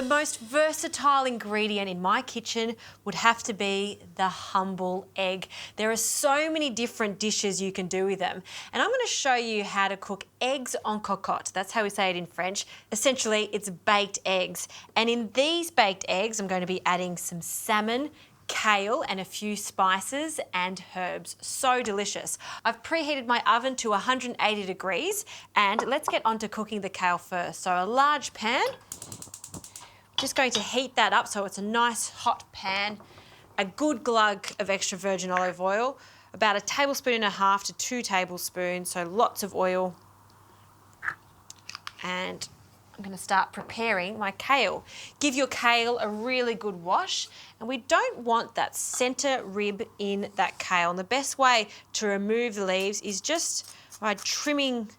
most versatile ingredient in my kitchen would have to be the humble egg. There are so many different dishes you can do with them. And I'm going to show you how to cook eggs en cocotte. That's how we say it in French. Essentially, it's baked eggs. And in these baked eggs, I'm going to be adding some salmon, kale and a few spices and herbs. So delicious. I've preheated my oven to 180 degrees and let's get on to cooking the kale first. So a large pan. Just going to heat that up so it's a nice hot pan, a good glug of extra virgin olive oil, about 1.5 tablespoons to 2 tablespoons, so lots of oil. And I'm going to start preparing my kale. Give your kale a really good wash, and we don't want that centre rib in that kale. And the best way to remove the leaves is just by trimming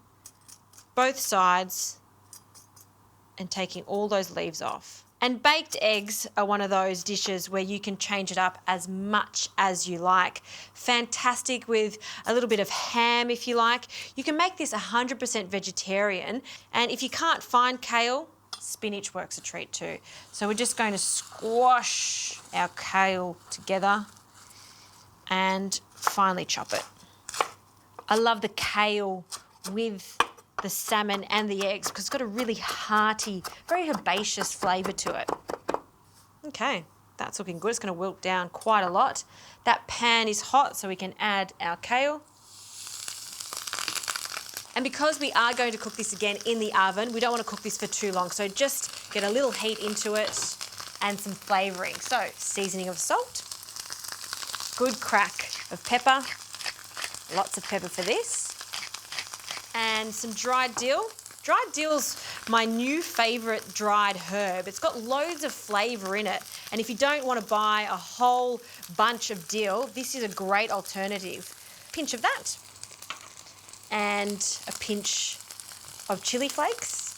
both sides and taking all those leaves off. And baked eggs are one of those dishes where you can change it up as much as you like. Fantastic with a little bit of ham if you like. You can make this 100% vegetarian. And if you can't find kale, spinach works a treat too. So we're just going to squash our kale together and finely chop it. I love the kale with the salmon and the eggs because it's got a really hearty, very herbaceous flavour to it. Okay, that's looking good. It's going to wilt down quite a lot. That pan is hot so we can add our kale. And because we are going to cook this again in the oven, we don't want to cook this for too long. So just get a little heat into it and some flavouring. So seasoning of salt, good crack of pepper, lots of pepper for this. And some dried dill. Dried dill's my new favourite dried herb. It's got loads of flavour in it. And if you don't want to buy a whole bunch of dill, this is a great alternative. Pinch of that. And a pinch of chilli flakes.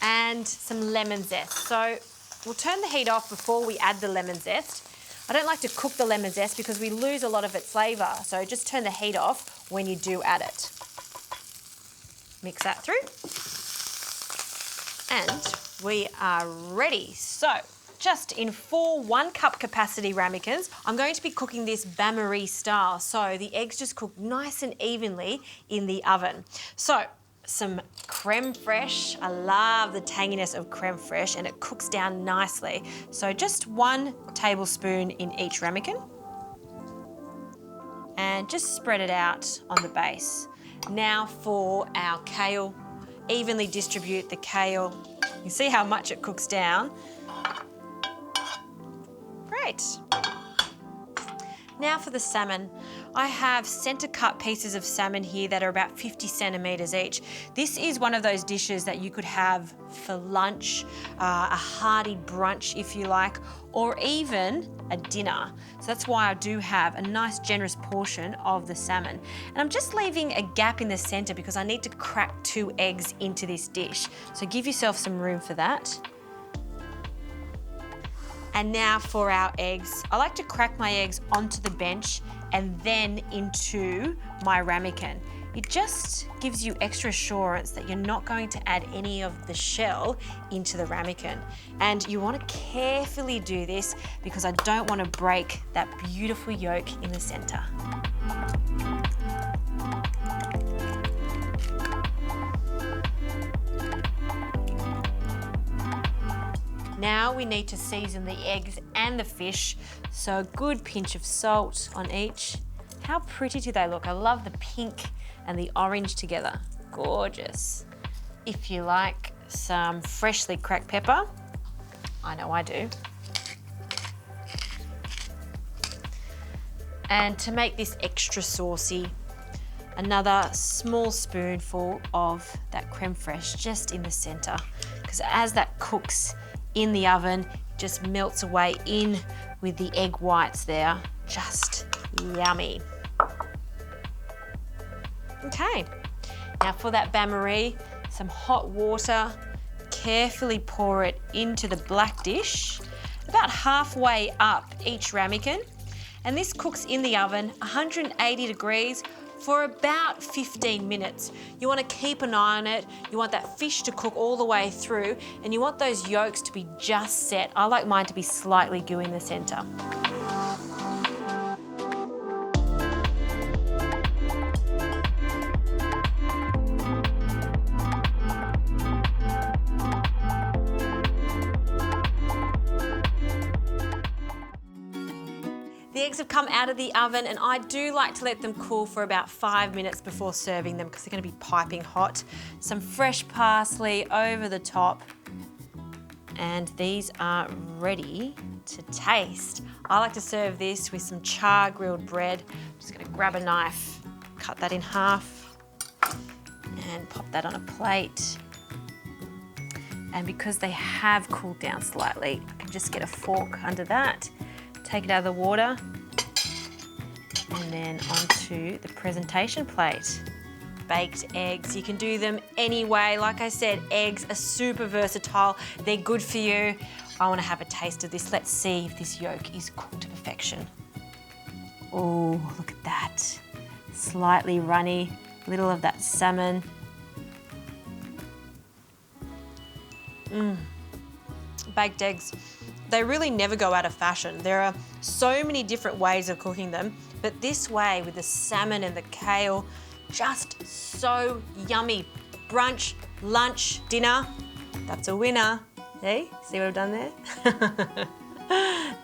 And some lemon zest. So we'll turn the heat off before we add the lemon zest. I don't like to cook the lemon zest because we lose a lot of its flavour. So just turn the heat off when you do add it. Mix that through. And we are ready. So just in 4 1-cup capacity ramekins, I'm going to be cooking this bain-marie style. So the eggs just cook nice and evenly in the oven. So some creme fraiche. I love the tanginess of creme fraiche and it cooks down nicely. So just 1 tablespoon in each ramekin. And just spread it out on the base. Now for our kale. Evenly distribute the kale. You can see how much it cooks down. Great. Now for the salmon. I have centre cut pieces of salmon here that are about 50 centimetres each. This is one of those dishes that you could have for lunch, a hearty brunch if you like, or even a dinner. So that's why I do have a nice generous portion of the salmon. And I'm just leaving a gap in the centre because I need to crack 2 eggs into this dish. So give yourself some room for that. And now for our eggs. I like to crack my eggs onto the bench and then into my ramekin. It just gives you extra assurance that you're not going to add any of the shell into the ramekin. And you want to carefully do this because I don't want to break that beautiful yolk in the center. Now we need to season the eggs and the fish, so a good pinch of salt on each. How pretty do they look? I love the pink and the orange together. Gorgeous. If you like some freshly cracked pepper, I know I do. And to make this extra saucy, another small spoonful of that creme fraiche just in the center, because as that cooks in the oven, it just melts away in with the egg whites there. Just yummy. Okay, now for that bain-marie, some hot water, carefully pour it into the black dish, about halfway up each ramekin. And this cooks in the oven, 180 degrees for about 15 minutes. You want to keep an eye on it. You want that fish to cook all the way through, and you want those yolks to be just set. I like mine to be slightly gooey in the center. The eggs have come out of the oven, and I do like to let them cool for about 5 minutes before serving them because they're going to be piping hot. Some fresh parsley over the top, and these are ready to taste. I like to serve this with some char grilled bread. I'm just going to grab a knife, cut that in half, and pop that on a plate. And because they have cooled down slightly, I can just get a fork under that, take it out of the water, and then onto the presentation plate. Baked eggs, you can do them any way. Like I said, eggs are super versatile. They're good for you. I want to have a taste of this. Let's see if this yolk is cooked to perfection. Oh, look at that. Slightly runny, little of that salmon. Baked eggs, they really never go out of fashion. There are so many different ways of cooking them, but this way with the salmon and the kale, just so yummy. Brunch, lunch, dinner, that's a winner. Hey, see what I've done there?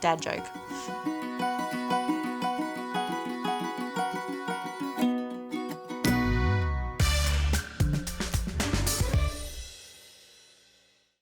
Dad joke.